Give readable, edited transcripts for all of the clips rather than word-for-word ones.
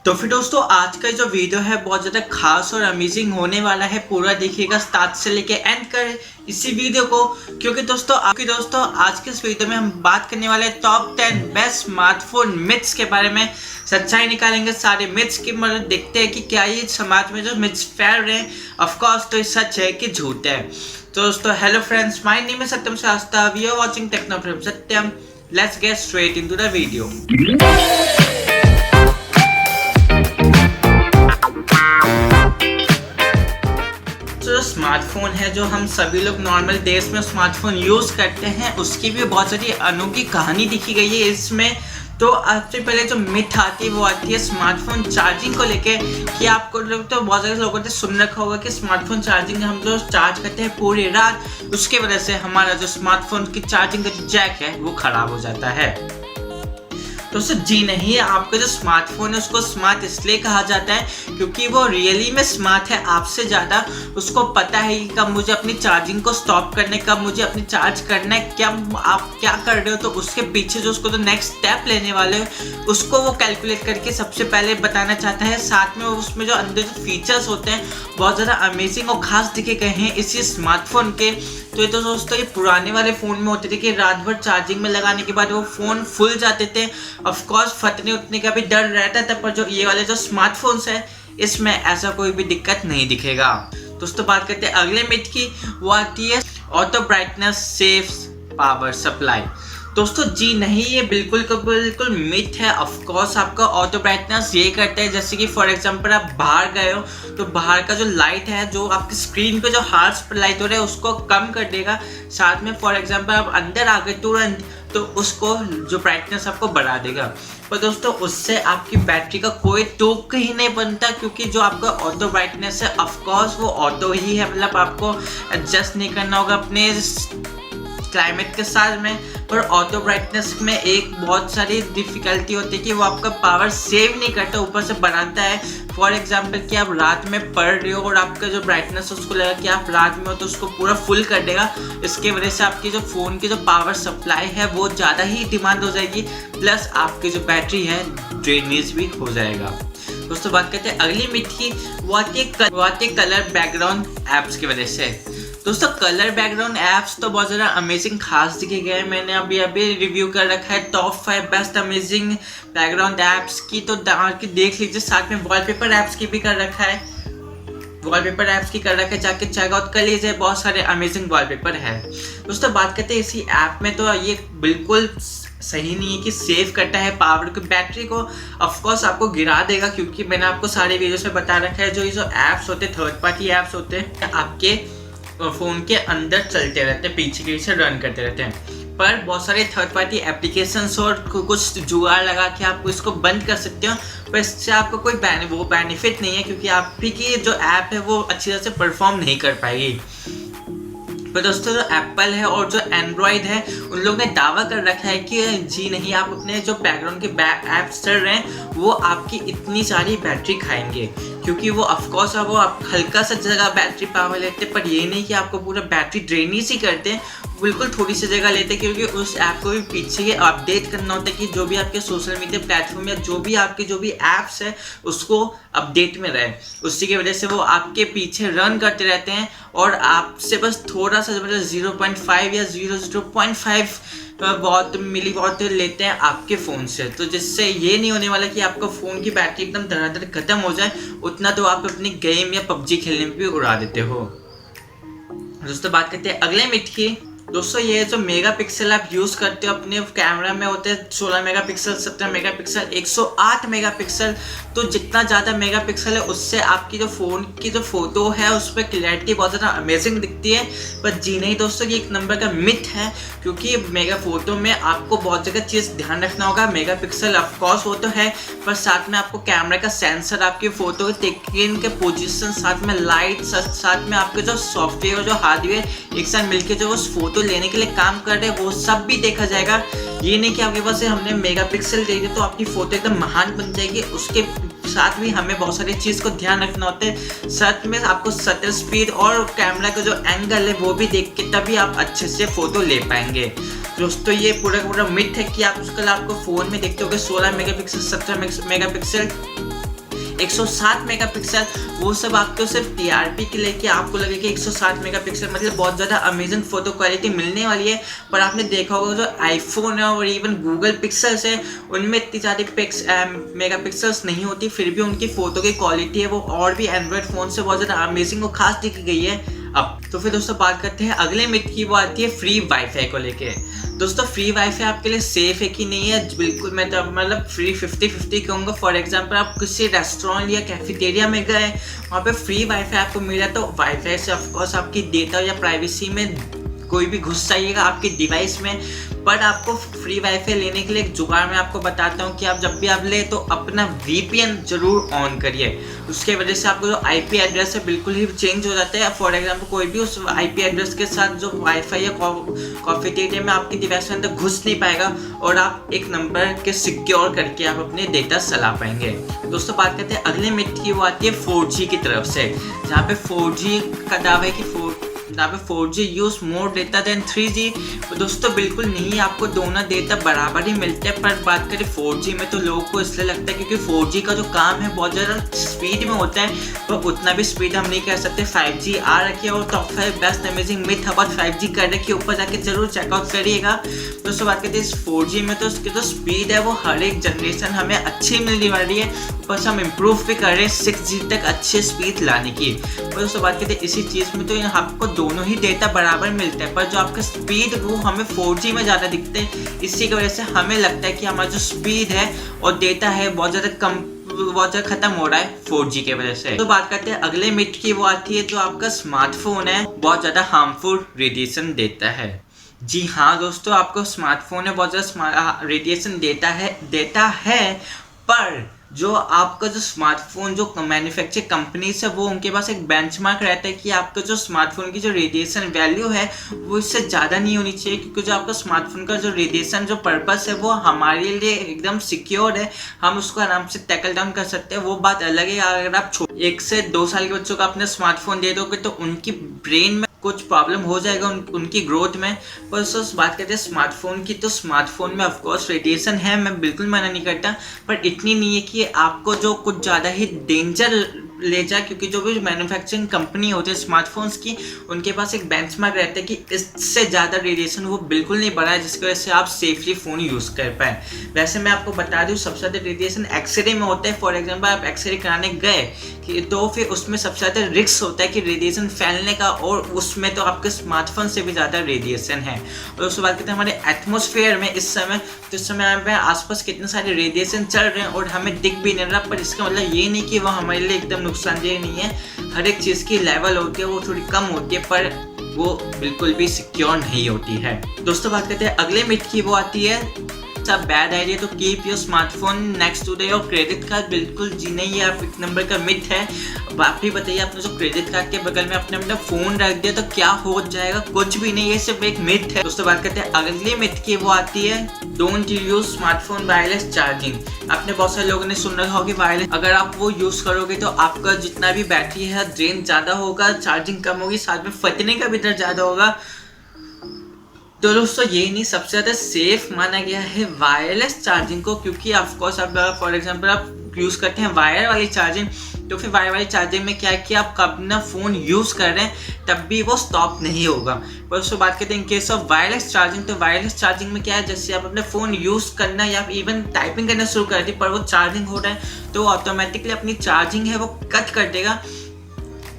तो फिर दोस्तों आज का जो वीडियो है बहुत ज़्यादा खास और अमेजिंग होने वाला है। पूरा देखिएगा स्टार्ट से लेके एंड कर इसी वीडियो को, क्योंकि दोस्तों आज के इस वीडियो में हम बात करने वाले हैं टॉप 10 बेस्ट स्मार्टफोन मिथ्स के बारे में। सच्चाई निकालेंगे सारे मिथ्स की, मतलब देखते हैं कि क्या ये समाज में जो मिथ्स फैल रहे हैं ऑफकोर्स तो ये सच है कि झूठ है। तो दोस्तों hello friends, my name is Satyam Shastra, we are watching Techno from Satyam. Let's get straight into the video. जो स्मार्टफोन है, जो हम सभी लोग नॉर्मल डेज में स्मार्टफोन यूज करते हैं, उसकी भी बहुत सारी अनोखी कहानी दिखी गई है इसमें। तो सबसे पहले जो मिथ आती है वो आती है स्मार्टफोन चार्जिंग को लेके, कि आपको तो बहुत सारे लोगों ने सुन रखा होगा कि स्मार्टफोन चार्जिंग हम जो चार्ज करते हैं पूरी रात, उसके वजह से हमारा जो स्मार्टफोन की चार्जिंग का जो जैक है वो खराब हो जाता है। तो जी नहीं, आपका जो स्मार्टफोन है उसको स्मार्ट इसलिए कहा जाता है क्योंकि वो रियली में स्मार्ट है आपसे ज़्यादा। उसको पता है कि कब मुझे अपनी चार्जिंग को स्टॉप करना है, कब मुझे अपनी चार्ज करना है, क्या आप क्या कर रहे हो, तो उसके पीछे जो उसको तो नेक्स्ट स्टेप लेने वाले हो उसको वो कैलकुलेट करके सबसे पहले बताना चाहता है। साथ में उसमें जो अंदर जो फीचर्स होते हैं बहुत ज़्यादा अमेजिंग और खास दिखे गए हैं इसी स्मार्टफोन के। तो ये तो दोस्तों ये पुराने वाले फ़ोन में होते थे कि रात भर चार्जिंग में लगाने के बाद वो फ़ोन फुल जाते थे, ऑफकोर्स फटने उठने का भी डर रहता था। पर जो ये वाले जो स्मार्टफोन्स है इसमें ऐसा कोई भी दिक्कत नहीं दिखेगा। दोस्तों बात करते हैं अगले मिथ की, वो आती है auto brightness saves power supply. दोस्तों जी नहीं, ये बिल्कुल मिथ है। ऑफकोर्स आपका ऑटो ब्राइटनेस ये करता है, जैसे कि फॉर एग्जांपल आप बाहर गए हो तो बाहर का जो लाइट है, जो आपकी स्क्रीन पे जो हार्श लाइट हो रहा है उसको कम कर देगा। साथ में फॉर एग्जांपल आप अंदर आ गए तुरंत तो उसको जो ब्राइटनेस आपको बढ़ा देगा। पर दोस्तों उससे आपकी बैटरी का कोई टोक ही नहीं बनता, क्योंकि जो आपका ऑटो ब्राइटनेस है ऑफकोर्स वो ऑटो ही है, मतलब आपको एडजस्ट नहीं करना होगा अपने क्लाइमेट के साथ में। पर ऑटो ब्राइटनेस में एक बहुत सारी डिफिकल्टी होती है कि वो आपका पावर सेव नहीं करता, ऊपर से बढ़ाता है। फॉर एग्जांपल कि आप रात में पढ़ रहे हो और आपका जो ब्राइटनेस है उसको लगा कि आप रात में हो तो उसको पूरा फुल कर देगा। इसके वजह से आपकी जो फ़ोन की जो पावर सप्लाई है वो ज़्यादा ही डिमांड हो जाएगी, प्लस आपकी जो बैटरी है ड्रेनेज भी हो जाएगा। दोस्तों बात करते हैं अगली मिथ की, वो आती है कलर बैकग्राउंड ऐप्स की वजह से। दोस्तों कलर बैकग्राउंड ऐप्स तो बहुत ज़्यादा अमेजिंग खास दिखे गए हैं। मैंने अभी रिव्यू कर रखा है top 5 best amazing background apps की, तो जाके देख लीजिए। साथ में वॉलपेपर ऐप्स की भी कर रखा है, वॉलपेपर ऐप्स की कर रखा है, जाके चेकआउट कर लीजिए, बहुत सारे अमेजिंग वॉलपेपर है। दोस्तों बात करते हैं इसी ऐप में, तो ये बिल्कुल सही नहीं है कि सेव करता है पावर की, बैटरी को ऑफकोर्स आपको गिरा देगा, क्योंकि मैंने आपको सारे वीडियोस में बता रखा है जो ये जो ऐप्स होते हैं थर्ड पार्टी ऐप्स होते हैं आपके फ़ोन के अंदर चलते रहते हैं, पीछे रन करते रहते हैं। पर बहुत सारे थर्ड पार्टी एप्लीकेशंस और कुछ जुगाड़ लगा के आप इसको बंद कर सकते हो, पर इससे आपको कोई बेनिफिट नहीं है, क्योंकि आपकी जो ऐप है वो अच्छी तरह से परफॉर्म नहीं कर पाएगी। पर दोस्तों जो एप्पल है और जो एंड्रॉयड है उन लोगों ने दावा कर रखा है कि जी नहीं, आप अपने जो बैकग्राउंड के ऐप्स चल रहे हैं वो आपकी इतनी सारी बैटरी खाएंगे, क्योंकि वो ऑफकोर्स वो आप हल्का सा जगह बैटरी पावर लेते, पर ये नहीं कि आपको पूरा बैटरी ड्रेनेज ही करते हैं, बिल्कुल थोड़ी सी जगह लेते, क्योंकि उस ऐप को भी पीछे ये अपडेट करना होता है कि जो भी आपके सोशल मीडिया प्लेटफॉर्म या जो भी ऐप्स है उसको अपडेट में रहे। उसी की वजह से वो आपके पीछे रन करते रहते हैं और आपसे बस थोड़ा सा मतलब 0.5 या 0.5 वॉट मिली वॉट लेते हैं आपके फ़ोन से। तो जिससे ये नहीं होने वाला कि आपका फ़ोन की बैटरी एकदम धड़ाधड़ खत्म हो जाए, उतना तो आप अपनी गेम या पबजी खेलने में भी उड़ा देते हो। दोस्तों बात करते हैं अगले मिथ की। दोस्तों ये जो मेगापिक्सल आप यूज़ करते हो अपने कैमरा में होते हैं 16 मेगापिक्सल, 17 मेगापिक्सल, 108 मेगापिक्सल। तो जितना ज़्यादा मेगापिक्सल है उससे आपकी जो फ़ोन की जो फ़ोटो है उस पर क्लैरिटी बहुत ज़्यादा अमेजिंग दिखती है। पर जी नहीं दोस्तों, ये एक नंबर का मिथ है, क्योंकि मेगा फोटो में आपको बहुत जगह चीज़ ध्यान रखना होगा। मेगापिक्सल ऑफकोर्स वो तो है, पर साथ में आपको कैमरा का सेंसर, आपकी फ़ोटो टेकिंग के पोजीशन, साथ में लाइट, साथ में आपके जो सॉफ्टवेयर और जो हार्डवेयर एक साथ मिलकर जो उस फोटो लेने के लिए काम कर रहे हैं वो सब भी देखा जाएगा। ये नहीं कि आपके पास से हमने मेगापिक्सल दे दिया तो आपकी फ़ोटो एकदम महान बन जाएगी, उसके साथ भी हमें बहुत सारी चीज़ को ध्यान रखना होता है। साथ में आपको शटर स्पीड और कैमरा का जो एंगल है वो भी देख के तभी आप अच्छे से फ़ोटो ले पाएंगे। दोस्तों ये पूरा मिथ है कि आप उसका आपको फ़ोन में देखते होगे 16 मेगापिक्सल, 17 मेगापिक्सल, 160 मेगापिक्सल, वो सब आपको सिर्फ टीआरपी के लिए कि आपको लगे कि 160 मेगापिक्सल मतलब बहुत ज़्यादा अमेजिंग फोटो क्वालिटी मिलने वाली है। पर आपने देखा होगा जो आईफोन है और इवन गूगल पिक्सल्स है उनमें इतनी ज़्यादा मेगापिक्सल्स नहीं होती, फिर भी उनकी फ़ोटो की क्वालिटी है वो और भी एंड्रॉयड फ़ोन से बहुत ज़्यादा अमेजिंग और खास दिख गई है। अब तो फिर दोस्तों बात करते हैं अगले मिथ की, वो आती है फ्री वाईफाई को लेके। दोस्तों फ्री वाईफाई आपके लिए सेफ है कि नहीं है, बिल्कुल मैं तो मतलब फ्री 50-50 कहूँगा। फॉर एग्जांपल आप किसी रेस्टोरेंट या कैफेटेरिया में गए, वहाँ पे फ्री वाईफाई आपको मिला तो वाईफाई से ऑफकोर्स आपकी डेटा या प्राइवेसी में कोई भी घुस जाइएगा आपके डिवाइस में। पर आपको फ्री वाईफाई लेने के लिए एक जुगाड़ मैं आपको बताता हूँ कि आप जब भी आप ले तो अपना VPN जरूर ऑन करिए। उसके वजह से आपको जो IP एड्रेस है बिल्कुल ही चेंज हो जाता है। फॉर एग्जांपल कोई भी उस IP एड्रेस के साथ जो वाईफाई या कैफेटेरिया में आपकी डिवाइस के अंदर घुस नहीं पाएगा और आप एक नंबर के सिक्योर करके आप अपने डेटा चला पाएंगे। दोस्तों बात करते हैं अगले मिथ की, वो आती है 4G की तरफ से, जहाँ पे 4G का दावा है कि 4G use more data then 3G। तो दोस्तों बिल्कुल नहीं, आपको दोनों डेटा बराबर ही मिलते हैं। पर बात करें 4G में तो लोगों को इसलिए लगता है क्योंकि 4G का जो काम है बहुत ज़्यादा स्पीड में होता है, तो उतना भी स्पीड हम नहीं कर सकते। 5G आ रखी है और top 5 best amazing myth about 5G कर रखी है, ऊपर जाके जरूर चेकआउट करिएगा। दोस्तों बात करते हैं इस 4G में, तो उसकी जो स्पीड है वो हर एक जनरेशन हमें अच्छी मिलने वाली है, ऊपर से हम इम्प्रूव भी कर रहे हैं 6G तक अच्छी स्पीड लाने की। और दोस्तों बात करते हैं इसी चीज़ में, तो आपको दोनों ही डेटा बराबर मिलता है, पर जो आपका स्पीड वो हमें 4G में ज़्यादा दिखते हैं। इसी की वजह से हमें लगता है कि हमारा जो स्पीड है और डेटा है बहुत ज़्यादा खत्म हो रहा है 4G के वजह से। तो बात करते हैं अगले मिथ की, वो आती है जो आपका स्मार्टफोन है बहुत ज़्यादा हार्मफुल रेडिएशन देता है। जी हाँ दोस्तों, आपको स्मार्टफोन है बहुत ज़्यादा रेडिएशन देता है, पर जो आपका जो स्मार्टफोन जो मैन्युफैक्चर कंपनीज है वो उनके पास एक बेंचमार्क रहता है कि आपका जो स्मार्टफोन की जो रेडिएशन वैल्यू है वो इससे ज़्यादा नहीं होनी चाहिए, क्योंकि जो आपका स्मार्टफोन का जो रेडिएशन जो पर्पस है वो हमारे लिए एकदम सिक्योर है, हम उसको आराम से टैकल डाउन कर सकते हैं। वो बात अलग है अगर आप 1 से 2 साल के बच्चों को अपने स्मार्टफोन दे दोगे तो उनकी ब्रेन में कुछ प्रॉब्लम हो जाएगा उनकी ग्रोथ में। पर उस बात करते हैं स्मार्टफोन की, तो स्मार्टफोन में ऑफकोर्स रेडिएशन है, मैं बिल्कुल मना नहीं करता, पर इतनी नहीं है कि आपको जो कुछ ज़्यादा ही डेंजर ले जाए, क्योंकि जो भी मैन्युफैक्चरिंग कंपनी होती है स्मार्टफोन्स की उनके पास एक बेंचमार्क रहता है कि इससे ज़्यादा रेडिएशन वो बिल्कुल नहीं बढ़ा है, जिसकी वजह से आप सेफली फ़ोन यूज़ कर पाएँ। वैसे मैं आपको बता दूँ सबसे ज़्यादा रेडिएशन एक्सरे में होता है। फॉर एग्जाम्पल आप एक्सरे कराने गए कि तो फिर उसमें सबसे ज़्यादा रिस्क होता है कि रेडिएशन फैलने का, और उसमें तो आपके स्मार्टफोन से भी ज़्यादा रेडिएशन है। और उसके बाद कहते हैं हमारे एटमॉस्फेयर में इस समय पे आसपास कितने सारे रेडिएशन चल रहे हैं और हमें दिख भी नहीं रहा, पर इसका मतलब ये नहीं कि वो हमारे लिए एकदम नुकसानदेह नहीं है। हर एक चीज़ की लेवल होती है, वो थोड़ी कम होती है, पर वो बिल्कुल भी सिक्योर नहीं होती है। दोस्तों बात करते हैं अगले मिथ की, वो आती है bad idea to keep your smartphone next to your credit card. बिल्कुल जी नहीं, ये आप एक नंबर का मिथ है। आप ही बताइए, आपने जो क्रेडिट कार्ड के बगल में आपने अपना फोन रख दिया तो क्या हो जाएगा? कुछ भी नहीं, ये सिर्फ एक मिथ है। दोस्तों बात करते हैं अगली मिथ की, वो आती है don't use smartphone wireless charging. आपने बहुत सारे लोगों ने सुन रखा होगा वायरलेस, अगर आप वो यूज करोगे तो आपका जितना भी बैटरी है ड्रेन ज़्यादा होगा, चार्जिंग कम होगी, साथ में फटने का भी डर ज़्यादा होगा। तो दोस्तों ये नहीं, सबसे ज़्यादा सेफ माना गया है वायरलेस चार्जिंग को, क्योंकि ऑफकोर्स आप फॉर एग्जांपल आप यूज़ करते हैं वायर वाली चार्जिंग, तो फिर वायर वाली चार्जिंग में क्या है कि आप अपना फ़ोन यूज़ कर रहे हैं तब भी वो स्टॉप नहीं होगा। पर उसको बात करते हैं in case of wireless charging, तो वायरलेस चार्जिंग में क्या है, जैसे आप अपने फ़ोन यूज़ करना या इवन टाइपिंग करना शुरू कर दी पर वो चार्जिंग हो रहा है तो ऑटोमेटिकली अपनी चार्जिंग है वो कट कर देगा,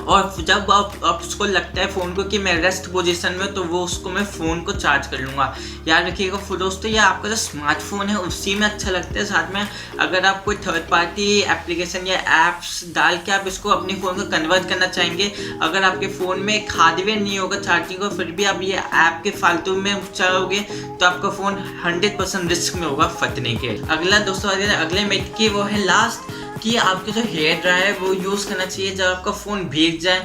और जब आप उसको लगता है फ़ोन को कि मैं रेस्ट पोजीशन में, तो वो उसको मैं फ़ोन को चार्ज कर लूँगा। याद रखिएगा दोस्तों, ये आपका जो स्मार्टफोन है उसी में अच्छा लगता है। साथ में अगर आप कोई थर्ड पार्टी एप्लीकेशन या ऐप्स डाल के आप इसको अपने फ़ोन को कन्वर्ट करना चाहेंगे, अगर आपके फ़ोन में एक हार्डवेयर नहीं होगा चार्जिंग को, फिर भी आप ये ऐप के फालतू में चलाओगे तो आपका फ़ोन 100% रिस्क में होगा फटने के। अगला दोस्तों अगले मिथ की, वो है लास्ट कि आपके जो हेयर ड्रायर वो यूज़ करना चाहिए जब आपका फ़ोन भीग जाए।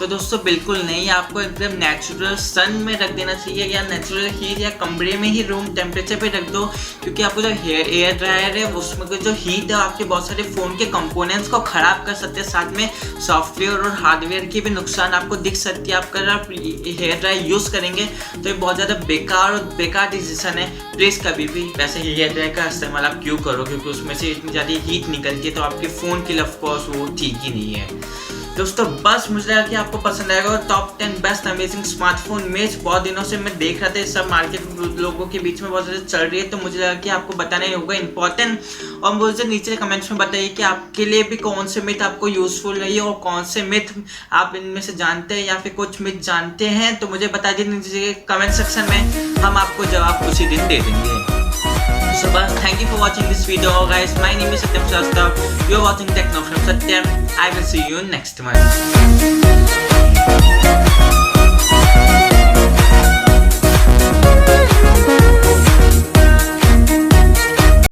तो दोस्तों बिल्कुल नहीं, आपको एकदम नेचुरल सन में रख देना चाहिए या नेचुरल हीट या कमरे में ही रूम टेम्परेचर पे रख दो, क्योंकि आपको जो एयर ड्रायर है उसमें जो हीट है आपके बहुत सारे फ़ोन के कंपोनेंट्स को ख़राब कर सकते हैं, साथ में सॉफ्टवेयर और हार्डवेयर की भी नुकसान आपको दिख सकती है। आप अगर आप हेयर ड्रायर यूज़ करेंगे तो ये बहुत ज़्यादा बेकार डिसीजन है। प्लीज़ कभी भी वैसे हेयर ड्रायर का इस्तेमाल आप क्यों करो, क्योंकि उसमें से इतनी ज़्यादा हीट निकलती है, तो आपके फ़ोन के लिए ऑफकोर्स वो ठीक ही नहीं है। दोस्तों बस मुझे लगा कि आपको पसंद आएगा। और top 10 best amazing smartphone image बहुत दिनों से मैं देख रहा था, सब मार्केट लोगों के बीच में बहुत ज़्यादा चल रही है, तो मुझे लगा कि आपको बताना ही होगा इंपॉर्टेंट। और मुझे नीचे कमेंट्स में बताइए कि आपके लिए भी कौन से मिथ आपको यूजफुल रही है और कौन से मिथ आप इनमें से जानते हैं या फिर कुछ मिथ जानते हैं, तो मुझे बता दीजिए कमेंट सेक्शन में, हम आपको जवाब उसी दिन दे देंगे। So thank you for watching this video guys. My name is Satyam Shastha. You are watching Techno from Satyam. I will see you next month.